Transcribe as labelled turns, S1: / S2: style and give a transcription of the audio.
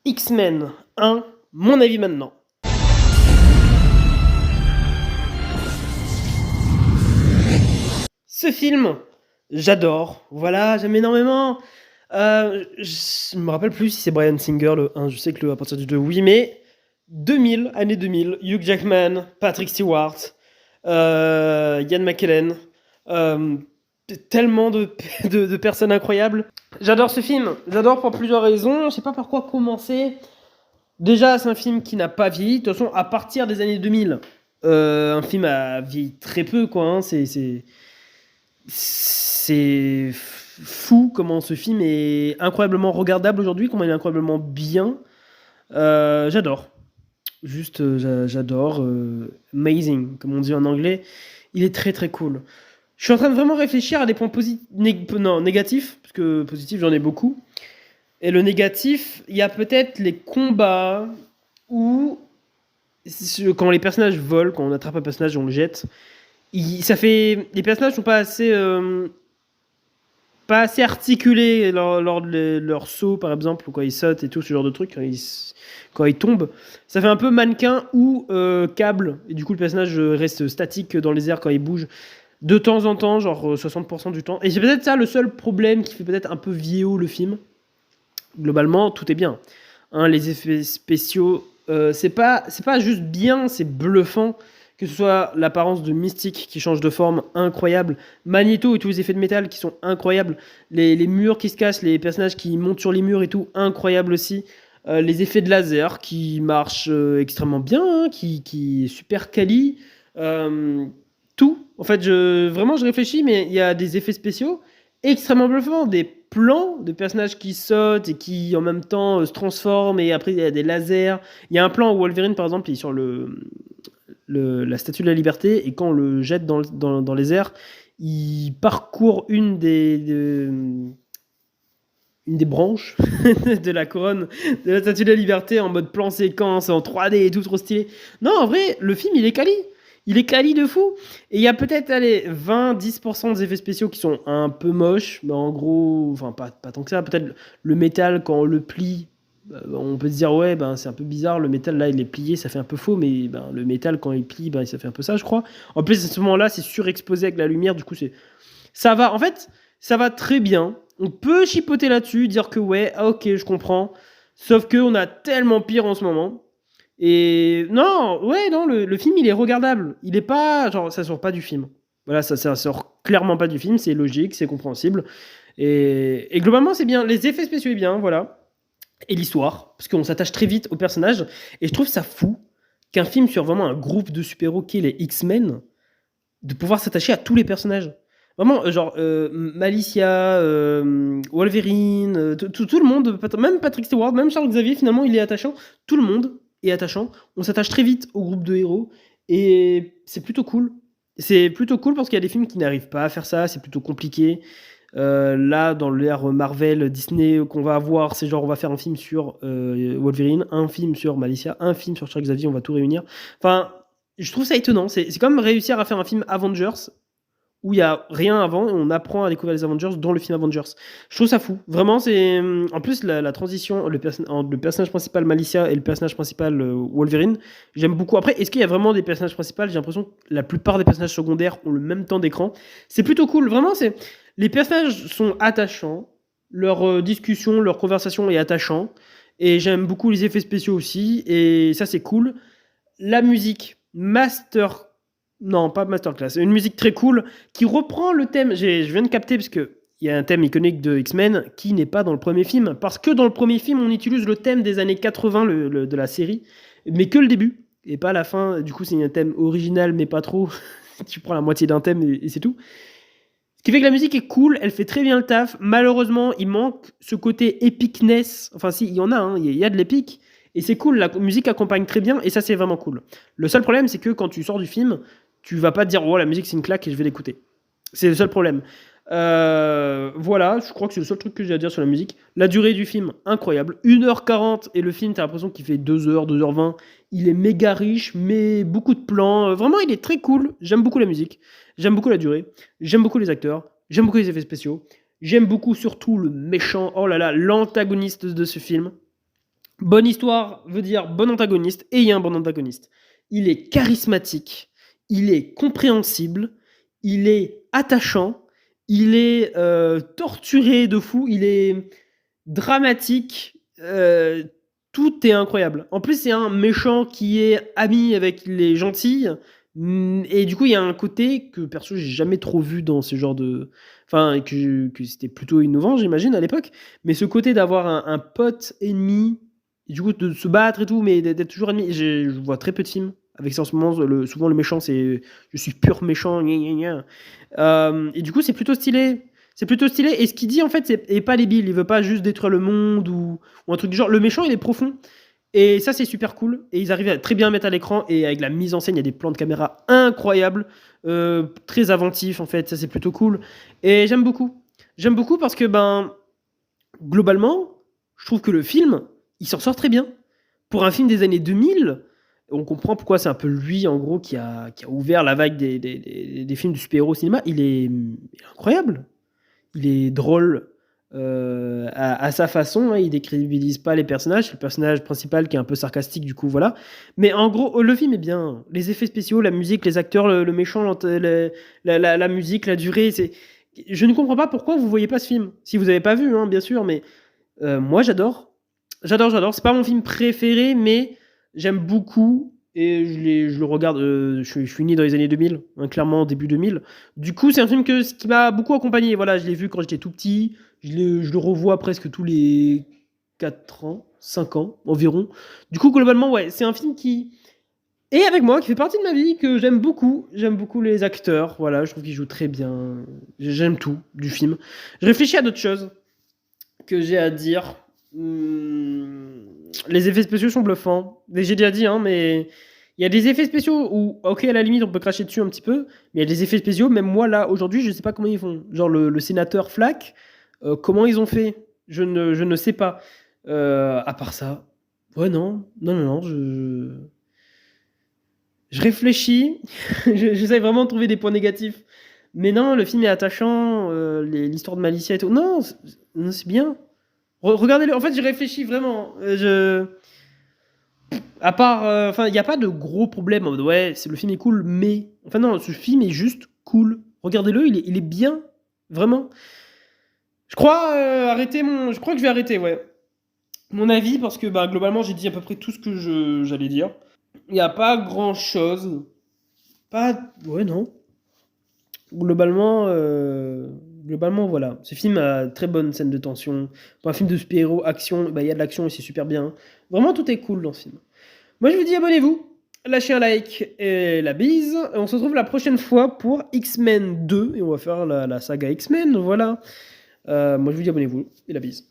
S1: X-Men 1, mon avis maintenant. Ce film, j'adore. Voilà, j'aime énormément. Je me rappelle plus si c'est Bryan Singer le 1, je sais que le à partir du 2, oui, mais 2000, année 2000, Hugh Jackman, Patrick Stewart, Ian McKellen, euh, tellement de personnes incroyables. J'adore ce film, j'adore pour plusieurs raisons, je sais pas par quoi commencer. Déjà, c'est un film qui n'a pas vieilli. De toute façon, à partir des années 2000, un film a vieilli très peu, quoi. Hein. C'est fou comment ce film est incroyablement regardable aujourd'hui, comment il est incroyablement bien. J'adore. Juste, j'adore. Amazing, comme on dit en anglais. Il est très très cool. Je suis en train de vraiment réfléchir à des points non, négatifs, parce que positifs, j'en ai beaucoup. Et le négatif, il y a peut-être les combats où quand les personnages volent, quand on attrape un personnage, on le jette. Ça fait, les personnages sont pas assez articulés lors de leur saut, par exemple, ou quand ils sautent et tout ce genre de trucs, quand ils tombent. Ça fait un peu mannequin ou câble, et du coup le personnage reste statique dans les airs quand il bouge. De temps en temps, genre 60% du temps. Et c'est peut-être ça le seul problème qui fait peut-être un peu vieillot le film. Globalement, tout est bien. Hein, les effets spéciaux, c'est pas juste bien, c'est bluffant. Que ce soit l'apparence de Mystique qui change de forme, incroyable. Magneto et tous les effets de métal qui sont incroyables. Les murs qui se cassent, les personnages qui montent sur les murs et tout, incroyable aussi. Les effets de laser qui marchent extrêmement bien, hein, qui est super quali. Euh, Tout. En fait, vraiment, je réfléchis, mais il y a des effets spéciaux extrêmement bluffants, des plans de personnages qui sautent et qui en même temps se transforment, et après il y a des lasers. Il y a un plan où Wolverine, par exemple, il est sur la statue de la liberté, et quand on le jette dans les airs, il parcourt une des branches de la couronne de la statue de la liberté en mode plan séquence, en 3D et tout, trop stylé. Non, en vrai, le film, il est quali. Il est quali de fou. Et il y a peut-être, allez, 20-10% des effets spéciaux qui sont un peu moches, mais en gros, enfin, pas tant que ça. Peut-être le métal, quand on le plie, on peut se dire, ouais, ben, c'est un peu bizarre, le métal, là, il est plié, ça fait un peu faux, mais ben, le métal, quand il plie, ben, ça fait un peu ça, je crois. En plus, à ce moment-là, c'est surexposé avec la lumière, du coup, ça va, en fait, ça va très bien. On peut chipoter là-dessus, dire que ouais, ah, ok, je comprends. Sauf que on a tellement pire en ce moment. Et non, ouais, non, le film, il est regardable. Il est pas, genre, ça sort pas du film. Voilà, ça sort clairement pas du film. C'est logique, c'est compréhensible. Et globalement, c'est bien. Les effets spéciaux, est bien, voilà. Et l'histoire, parce qu'on s'attache très vite aux personnages. Et je trouve ça fou qu'un film sur vraiment un groupe de super-héros qui est les X-Men, de pouvoir s'attacher à tous les personnages. Vraiment, genre Malicia, Wolverine, tout le monde, même Patrick Stewart, même Charles Xavier, finalement, il est attachant. Tout le monde est attachant. On s'attache très vite au groupe de héros. Et c'est plutôt cool. C'est plutôt cool parce qu'il y a des films qui n'arrivent pas à faire ça. C'est plutôt compliqué. Là, dans l'ère Marvel, Disney qu'on va avoir, c'est genre on va faire un film sur Wolverine, un film sur Malicia, un film sur Charles Xavier, on va tout réunir. Enfin, je trouve ça étonnant. C'est comme réussir à faire un film Avengers où il y a rien avant et on apprend à découvrir les Avengers dans le film Avengers. Je trouve ça fou. Vraiment, c'est en plus la transition, entre le personnage principal Malicia et le personnage principal Wolverine, j'aime beaucoup. Après, est-ce qu'il y a vraiment des personnages principaux? J'ai l'impression que la plupart des personnages secondaires ont le même temps d'écran. C'est plutôt cool. Vraiment, c'est les personnages sont attachants. Leur discussion, leur conversation est attachant. Et j'aime beaucoup les effets spéciaux aussi. Et ça, c'est cool. La musique, master. Non, pas masterclass. Une musique très cool qui reprend le thème. Je viens de capter parce que il y a un thème iconique de X-Men qui n'est pas dans le premier film. Parce que dans le premier film, on utilise le thème des années 80 de la série, mais que le début et pas la fin. Du coup, c'est un thème original, mais pas trop. Tu prends la moitié d'un thème et c'est tout. Ce qui fait que la musique est cool, elle fait très bien le taf. Malheureusement, il manque ce côté epicness. Enfin, si, il y en a, hein, il y a de l'épique. Et c'est cool, la musique accompagne très bien, et ça, c'est vraiment cool. Le seul problème, c'est que quand tu sors du film, tu vas pas te dire, oh, la musique, c'est une claque et je vais l'écouter. C'est le seul problème. Voilà, je crois que c'est le seul truc que j'ai à dire sur la musique. La durée du film, incroyable. 1h40, et le film, t'as l'impression qu'il fait 2h, 2h20. Il est méga riche, mais beaucoup de plans. Vraiment, il est très cool. J'aime beaucoup la musique. J'aime beaucoup la durée. J'aime beaucoup les acteurs. J'aime beaucoup les effets spéciaux. J'aime beaucoup surtout le méchant, oh là là, l'antagoniste de ce film. Bonne histoire veut dire bon antagoniste, et il y a un bon antagoniste. Il est charismatique, il est compréhensible, il est attachant, il est torturé de fou, il est dramatique, tout est incroyable. En plus, c'est un méchant qui est ami avec les gentils, et du coup, il y a un côté que perso, j'ai jamais trop vu dans ce genre de. Enfin, que c'était plutôt innovant, j'imagine, à l'époque. Mais ce côté d'avoir un pote ennemi, et du coup, de se battre et tout, mais d'être toujours ennemi. Je vois très peu de films avec ça en ce moment. Souvent, le méchant, c'est je suis pur méchant, gna gna gna. Et du coup, c'est plutôt stylé. C'est plutôt stylé. Et ce qu'il dit, en fait, c'est pas débile. Il veut pas juste détruire le monde ou un truc du genre. Le méchant, il est profond. Et ça, c'est super cool. Et ils arrivent à très bien mettre à l'écran. Et avec la mise en scène, il y a des plans de caméra incroyables. Très inventifs, en fait. Ça, c'est plutôt cool. Et j'aime beaucoup. J'aime beaucoup parce que, ben, globalement, je trouve que le film, il s'en sort très bien. Pour un film des années 2000, on comprend pourquoi c'est un peu lui, en gros, qui a ouvert la vague des films de super-héros au cinéma. Il est incroyable. Il est drôle à sa façon. Hein, il décrédibilise pas les personnages. C'est le personnage principal qui est un peu sarcastique, du coup, voilà. Mais en gros, le film est bien. Les effets spéciaux, la musique, les acteurs, le méchant, la musique, la durée. Je ne comprends pas pourquoi vous voyez pas ce film. Si vous n'avez pas vu, hein, bien sûr, mais moi j'adore. J'adore. C'est pas mon film préféré, mais j'aime beaucoup. Et je le regarde. Je suis né dans les années 2000, hein, clairement début 2000. Du coup, c'est un film qui m'a beaucoup accompagné. Voilà, je l'ai vu quand j'étais tout petit. Je le revois presque tous les 4 ans, 5 ans environ. Du coup, globalement, ouais, c'est un film qui est avec moi, qui fait partie de ma vie, que j'aime beaucoup. J'aime beaucoup les acteurs. Voilà, je trouve qu'ils jouent très bien. J'aime tout du film. Je réfléchis à d'autres choses que j'ai à dire. Les effets spéciaux sont bluffants. J'ai déjà dit, hein, mais il y a des effets spéciaux où, ok, à la limite, on peut cracher dessus un petit peu, mais il y a des effets spéciaux, même moi, là, aujourd'hui, je sais pas comment ils font. Genre, le sénateur Flack, comment ils ont fait je ne sais pas. À part ça, ouais, non, je réfléchis. J'essaie vraiment de trouver des points négatifs. Mais non, le film est attachant, l'histoire de Malicia et tout. Non, c'est bien. Regardez-le. En fait, j'ai réfléchi vraiment. À part, enfin, il n'y a pas de gros problème. En mode, ouais, le film est cool, mais, enfin non, ce film est juste cool. Regardez-le, il est bien, vraiment. Je crois que je vais arrêter, ouais. Mon avis, parce que bah, globalement, j'ai dit à peu près tout ce que j'allais dire. Il n'y a pas grand-chose. Pas, ouais, non. Globalement, globalement, voilà. Ce film a très bonne scène de tension. Pour un film de super-héros, action, bah, il y a de l'action et c'est super bien. Vraiment, tout est cool dans ce film. Moi, je vous dis abonnez-vous, lâchez un like et la bise. Et on se retrouve la prochaine fois pour X-Men 2 et on va faire la saga X-Men. Voilà. Moi, je vous dis abonnez-vous et la bise.